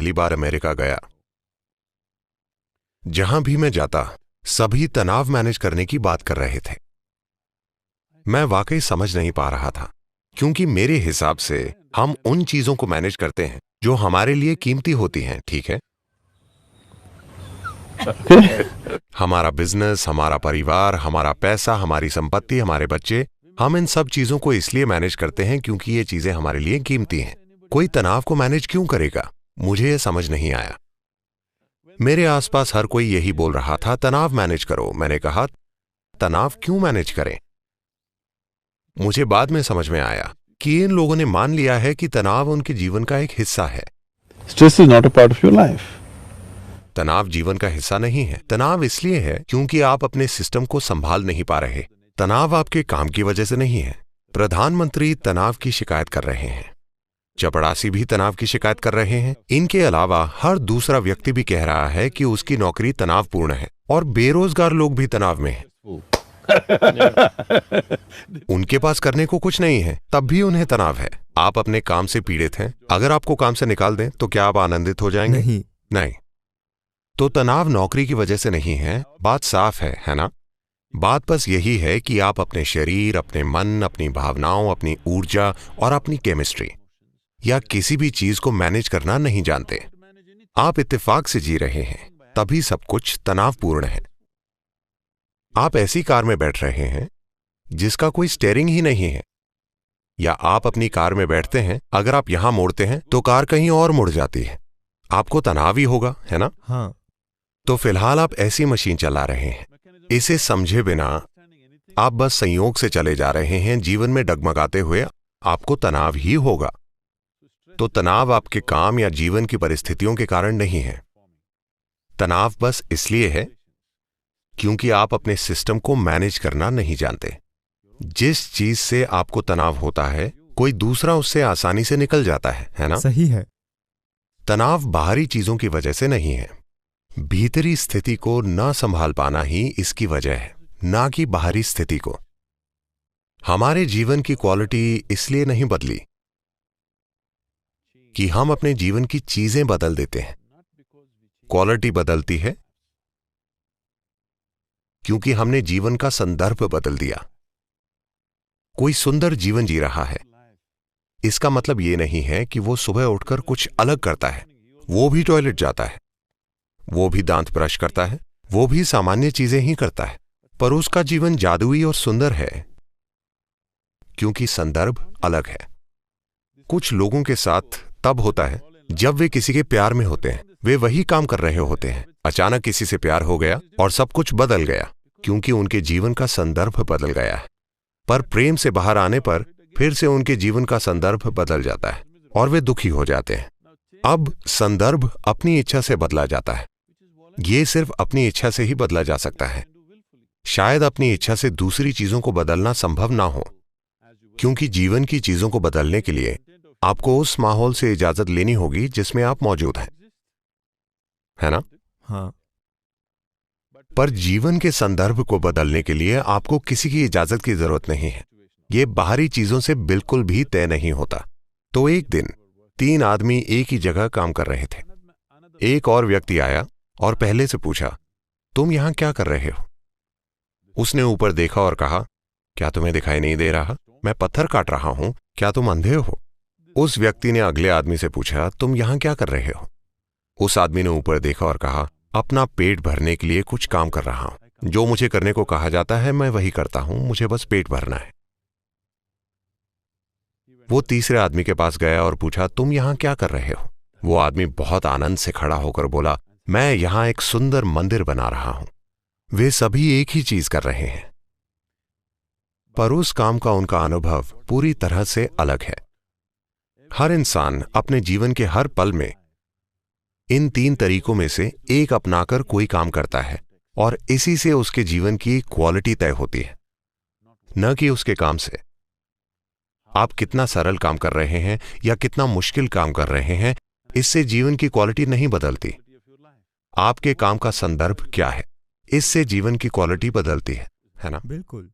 पहली बार अमेरिका गया, जहां भी मैं जाता सभी तनाव मैनेज करने की बात कर रहे थे। मैं वाकई समझ नहीं पा रहा था, क्योंकि मेरे हिसाब से हम उन चीजों को मैनेज करते हैं जो हमारे लिए कीमती होती हैं, ठीक है? हमारा बिजनेस, हमारा परिवार, हमारा पैसा, हमारी संपत्ति, हमारे बच्चे, हम इन सब चीजों को इसलिए मैनेज करते हैं क्योंकि ये चीजें हमारे लिए कीमती हैं। कोई तनाव को मैनेज क्यों करेगा? मुझे यह समझ नहीं आया। मेरे आसपास हर कोई यही बोल रहा था, तनाव मैनेज करो। मैंने कहा, तनाव क्यों मैनेज करें? मुझे बाद में समझ में आया कि इन लोगों ने मान लिया है कि तनाव उनके जीवन का एक हिस्सा है। Stress is not a part of your life. तनाव जीवन का हिस्सा नहीं है। तनाव इसलिए है क्योंकि आप अपने सिस्टम को संभाल नहीं पा रहे। तनाव आपके काम की वजह से नहीं है। प्रधानमंत्री तनाव की शिकायत कर रहे हैं, चपड़ासी भी तनाव की शिकायत कर रहे हैं। इनके अलावा हर दूसरा व्यक्ति भी कह रहा है कि उसकी नौकरी तनावपूर्ण है, और बेरोजगार लोग भी तनाव में हैं। उनके पास करने को कुछ नहीं है, तब भी उन्हें तनाव है। आप अपने काम से पीड़ित हैं। अगर आपको काम से निकाल दें तो क्या आप आनंदित हो जाएंगे? नहीं। तो तनाव नौकरी की वजह से नहीं है। बात साफ है ना? बात बस यही है कि आप अपने शरीर, अपने मन, अपनी भावनाओं, अपनी ऊर्जा और अपनी केमिस्ट्री या किसी भी चीज को मैनेज करना नहीं जानते। आप इत्तेफाक से जी रहे हैं, तभी सब कुछ तनावपूर्ण है। आप ऐसी कार में बैठ रहे हैं जिसका कोई स्टीयरिंग ही नहीं है, या आप अपनी कार में बैठते हैं, अगर आप यहां मोड़ते हैं तो कार कहीं और मुड़ जाती है। आपको तनाव ही होगा, है ना? हाँ। तो फिलहाल आप ऐसी मशीन चला रहे हैं। इसे समझे बिना आप बस संयोग से चले जा रहे हैं जीवन में डगमगाते हुए। आपको तनाव ही होगा। तो तनाव आपके काम या जीवन की परिस्थितियों के कारण नहीं है। तनाव बस इसलिए है क्योंकि आप अपने सिस्टम को मैनेज करना नहीं जानते। जिस चीज से आपको तनाव होता है, कोई दूसरा उससे आसानी से निकल जाता है ना? सही है। तनाव बाहरी चीजों की वजह से नहीं है। भीतरी स्थिति को न संभाल पाना ही इसकी वजह है, ना कि बाहरी स्थिति को। हमारे जीवन की क्वालिटी इसलिए नहीं बदली कि हम अपने जीवन की चीजें बदल देते हैं। क्वालिटी बदलती है क्योंकि हमने जीवन का संदर्भ बदल दिया। कोई सुंदर जीवन जी रहा है, इसका मतलब यह नहीं है कि वो सुबह उठकर कुछ अलग करता है। वो भी टॉयलेट जाता है, वो भी दांत ब्रश करता है, वो भी सामान्य चीजें ही करता है, पर उसका जीवन जादुई और सुंदर है क्योंकि संदर्भ अलग है। कुछ लोगों के साथ तब होता है जब वे किसी के प्यार में होते हैं। वे वही काम कर रहे होते हैं, अचानक किसी से प्यार हो गया और सब कुछ बदल गया क्योंकि उनके जीवन का संदर्भ बदल गया है। पर प्रेम से बाहर आने पर फिर से उनके जीवन का संदर्भ बदल जाता है और वे दुखी हो जाते हैं। अब संदर्भ अपनी इच्छा से बदला जाता है। ये सिर्फ अपनी इच्छा से ही बदला जा सकता है। शायद अपनी इच्छा से दूसरी चीजों को बदलना संभव ना हो, क्योंकि जीवन की चीजों को बदलने के लिए आपको उस माहौल से इजाजत लेनी होगी जिसमें आप मौजूद हैं, है ना? हाँ। पर जीवन के संदर्भ को बदलने के लिए आपको किसी की इजाजत की जरूरत नहीं है। यह बाहरी चीजों से बिल्कुल भी तय नहीं होता। तो एक दिन 3 आदमी एक ही जगह काम कर रहे थे। एक और व्यक्ति आया और पहले से पूछा, तुम यहां क्या कर रहे हो? उसने ऊपर देखा और कहा, क्या तुम्हें दिखाई नहीं दे रहा? मैं पत्थर काट रहा हूं, क्या तुम अंधे हो? उस व्यक्ति ने अगले आदमी से पूछा, तुम यहां क्या कर रहे हो? उस आदमी ने ऊपर देखा और कहा, अपना पेट भरने के लिए कुछ काम कर रहा हूं। जो मुझे करने को कहा जाता है मैं वही करता हूं, मुझे बस पेट भरना है। वो तीसरे आदमी के पास गया और पूछा, तुम यहां क्या कर रहे हो? वो आदमी बहुत आनंद से खड़ा होकर बोला, मैं यहां एक सुंदर मंदिर बना रहा हूं। वे सभी एक ही चीज कर रहे हैं, पर उस काम का उनका अनुभव पूरी तरह से अलग है। हर इंसान अपने जीवन के हर पल में इन 3 तरीकों में से एक अपनाकर कोई काम करता है, और इसी से उसके जीवन की क्वालिटी तय होती है, न कि उसके काम से। आप कितना सरल काम कर रहे हैं या कितना मुश्किल काम कर रहे हैं, इससे जीवन की क्वालिटी नहीं बदलती। आपके काम का संदर्भ क्या है, इससे जीवन की क्वालिटी बदलती है ना? बिल्कुल।